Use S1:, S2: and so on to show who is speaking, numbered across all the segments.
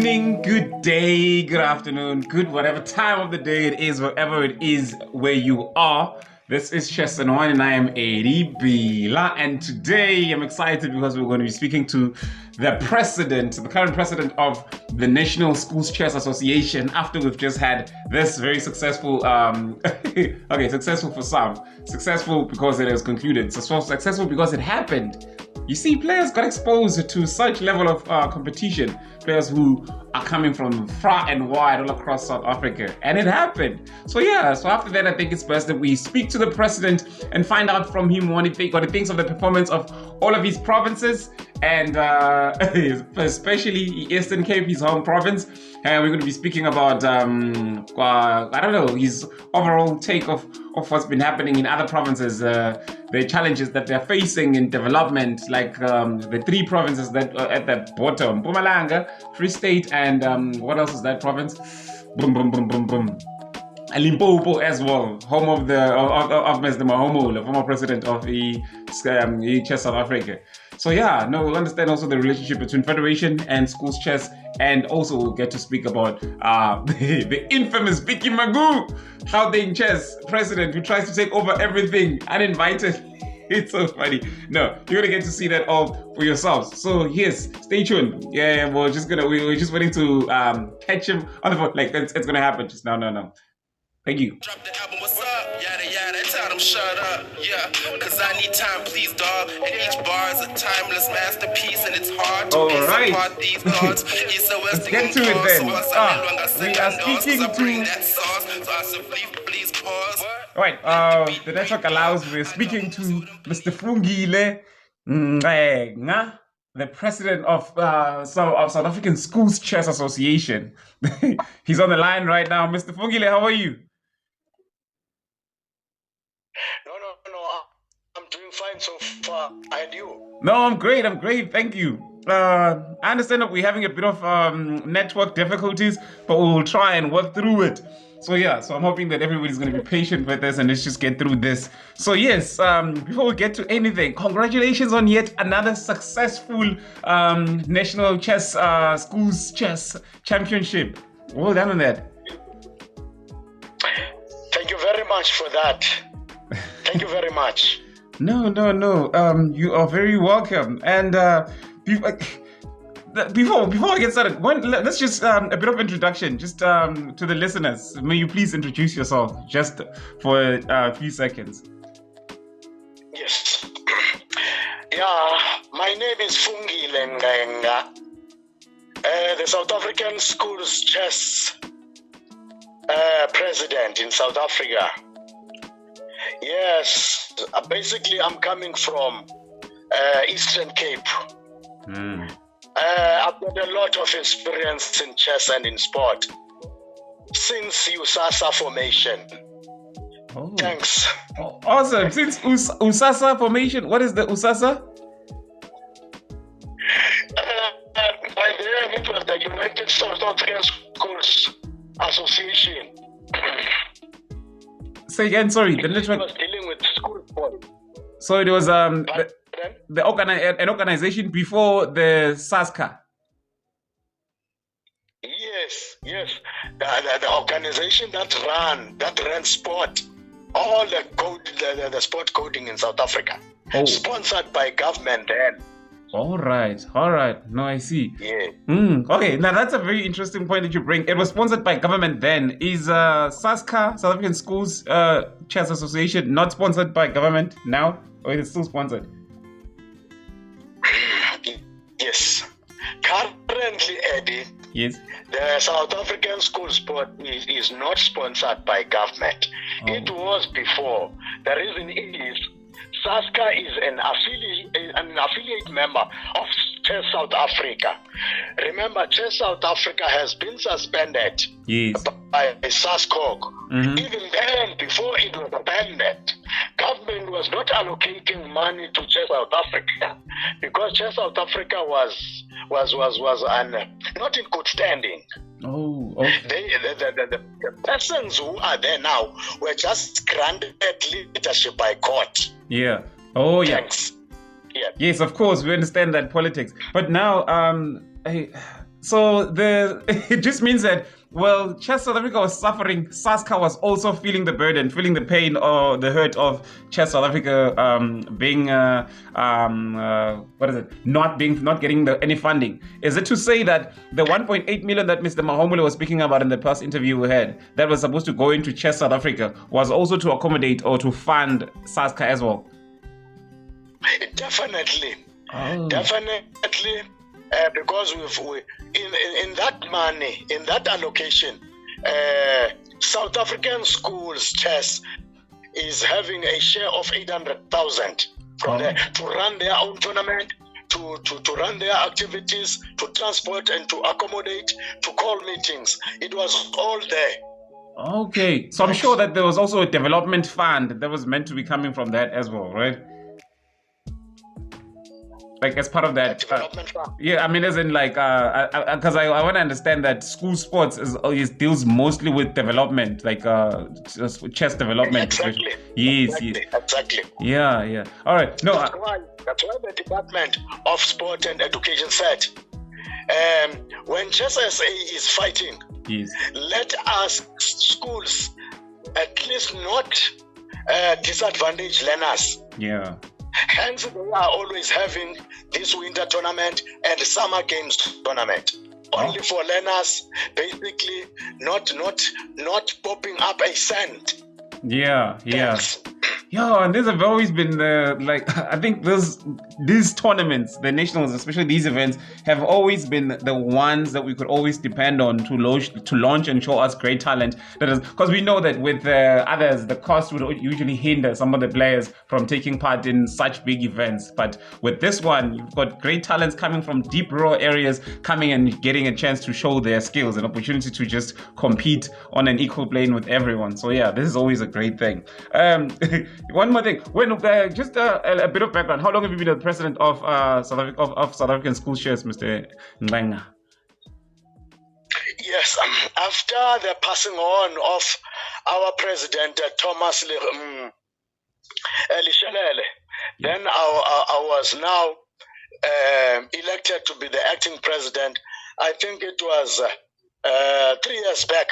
S1: evening, good day, good afternoon, good whatever time of the day it is, wherever it is where you are. This is Chess and Wine, and I am Edi Bila. And today I'm excited because we're going to be speaking to the current president of the National Schools Chess Association, after we've just had this very successful, successful for some, successful because it has concluded, successful because it happened. You see, players got exposed to such level of competition, players who are coming from far and wide all across South Africa, and it happened. So after that, I think it's best that we speak to the president and find out from him what he thinks of the performance of all of his provinces, and especially Eastern Cape, his home province. And we're going to be speaking about, his overall take of what's been happening in other provinces, the challenges that they're facing in development, like the three provinces that are at the bottom, Mpumalanga, Free State, and what else is that province? And Limpopo as well, home of Mr. Mahomo, the former president of the Chess South Africa. So we'll understand also the relationship between Federation and Schools Chess, and also we'll get to speak about the infamous Vicky Magoo, Gauteng Chess president who tries to take over everything uninvited. It's so funny. No, you're gonna get to see that all for yourselves. So yes, stay tuned. Yeah, we're just waiting to catch him on the phone. Like it's gonna happen just now. No. Thank you.
S2: Drop the album, what's up? Yada, tell them shut up, yeah. Cause I need time, please, dog. And each bar is a timeless masterpiece, and it's hard to piece apart these thoughts.
S1: Let's get to it then. We are speaking to... Right, the network allows, we're speaking to Mr. Fungile Ngqenga, the president of South African Schools Chess Association. He's on the line right now. Mr. Fungile, how are you?
S3: No. I'm doing fine so far. And you?
S1: No, I'm great. Thank you. I understand that we're having a bit of network difficulties, but we'll try and work through it. So I'm hoping that everybody's going to be patient with us and let's just get through this. So yes, before we get to anything, congratulations on yet another successful National Chess Schools Chess Championship. Well done on that.
S3: Thank you very much for that. Thank you very much.
S1: No. You are very welcome. And before I get started, let's just a bit of introduction, just to the listeners. May you please introduce yourself, just for a few seconds.
S3: Yes. My name is Fungile Ngqenga, the South African Schools Chess president in South Africa. Yes, basically I'm coming from Eastern Cape. I've got a lot of experience in chess and in sport since USASA formation.
S1: Oh.
S3: Thanks.
S1: Oh, awesome. Since USASA formation, what is the USASA?
S3: By then it was the United South African Schools Association.
S1: Say again, sorry. The network
S3: was dealing with school sport.
S1: So it was an organization before the SASCA.
S3: Yes. The organization that ran sport, all the sport coding in South Africa, sponsored by government then.
S1: All right. No, I see.
S3: Yeah.
S1: Okay, now that's a very interesting point that you bring. It was sponsored by government then. Is SASCA, South African Schools Chess Association, not sponsored by government now? Or is it still sponsored?
S3: Yes. Currently, Eddie,
S1: yes,
S3: the South African school sport is not sponsored by government. It was before. The reason is SASCA is an affiliate member of Chess South Africa. Remember, Chess South Africa has been suspended by SASCOG. Even then, before it was abandoned, government was not allocating money to Chess South Africa because Chess South Africa was not in good standing.
S1: Oh, okay.
S3: The persons who are there now were just granted leadership by court.
S1: Yeah. Oh, yeah.
S3: Thanks. Yeah.
S1: Yes, of course, we understand that politics. But now, So it just means that, well, Chess South Africa was suffering. SASCA was also feeling the burden, feeling the pain or the hurt of Chess South Africa being not getting any funding. Is it to say that the 1.8 million that Mr. Mahomule was speaking about in the past interview we had, that was supposed to go into Chess South Africa, was also to accommodate or to fund SASCA as well?
S3: Definitely. Definitely. Because in that money, in that allocation, South African schools chess is having a share of 800,000 from there to run their own tournament, to run their activities, to transport and to accommodate, to call meetings. It was all there.
S1: Okay, so I'm sure that there was also a development fund that was meant to be coming from that as well, right? Like as part of that, yeah. I mean, as in like, because I want to understand that school sports deals mostly with development, like chess development.
S3: Exactly.
S1: Yes.
S3: Exactly.
S1: Yeah. All right. No.
S3: That's why the Department of Sport and Education said, when Chess SA is fighting,
S1: yes,
S3: let us schools at least not disadvantage learners.
S1: Yeah.
S3: Hence, they are always having this winter tournament and summer games tournament. Only for learners, basically, not popping up a cent.
S1: Yeah.
S3: Thanks.
S1: Yeah, and these have always been I think these tournaments, the nationals, especially these events, have always been the ones that we could always depend on to launch and show us great talent. That is, because we know that with others, the cost would usually hinder some of the players from taking part in such big events. But with this one, you've got great talents coming from deep rural areas, coming and getting a chance to show their skills, an opportunity to just compete on an equal plane with everyone. So yeah, this is always a great thing. One more thing. Just a bit of background. How long have you been the president of South African School Shares, Mr. Ngqenga?
S3: Yes, after the passing on of our president, Thomas Lishelele, then I was now elected to be the acting president. I think it was 3 years back.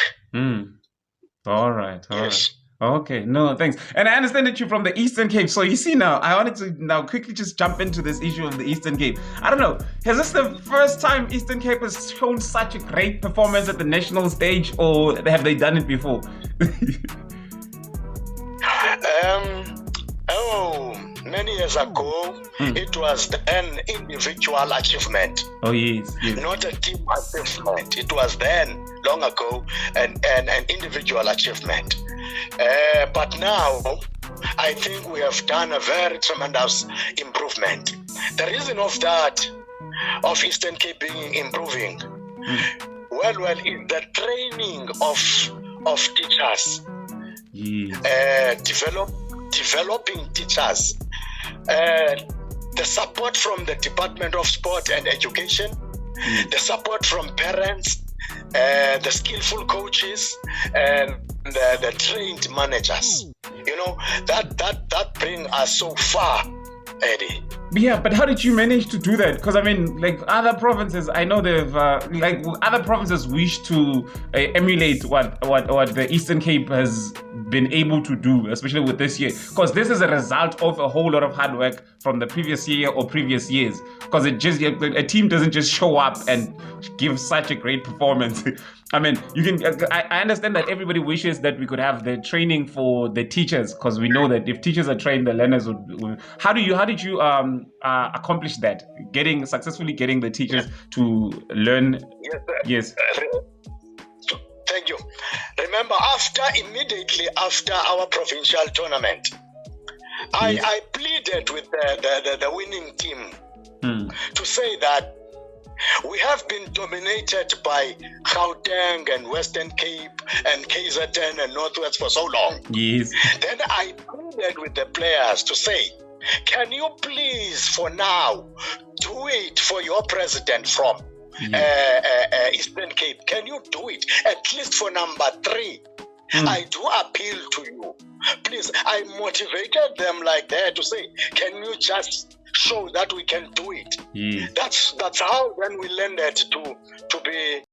S1: All right.
S3: Yes.
S1: Okay, no, thanks. And I understand that you're from the Eastern Cape. So you see now, I wanted to now quickly just jump into this issue of the Eastern Cape. I don't know, is this the first time Eastern Cape has shown such a great performance at the national stage, or have they done it before?
S3: Many years ago, it was an individual achievement.
S1: Oh, yes.
S3: Not a team achievement. It was then, long ago, an individual achievement. But now, I think we have done a very tremendous improvement. The reason of Eastern Cape being improving, well, is the training of teachers. Developing teachers, the support from the Department of Sport and Education, the support from parents, the skillful coaches, and the trained managers. You know, that bring us so far, Eddie.
S1: Yeah, but how did you manage to do that? Because I mean, like other provinces, I know they've other provinces wish to emulate what the Eastern Cape has been able to do, especially with this year. Because this is a result of a whole lot of hard work from the previous year or previous years. Because a team doesn't just show up and give such a great performance. I mean, I understand that everybody wishes that we could have the training for the teachers, because we know that if teachers are trained, the learners would. How did you accomplish that? Successfully getting the teachers to learn. Yes.
S3: Thank you. Remember, immediately after our provincial tournament, I pleaded with the winning team to say that we have been dominated by Gauteng and Western Cape and KZN and Northwest for so long.
S1: Yes.
S3: Then I pleaded with the players to say, can you please, for now, do it for your president from Eastern Cape? Can you do it at least for number 3? I do appeal to you. Please, I motivated them like that to say, can you just show that we can do it.
S1: Yes.
S3: That's how then we learned to be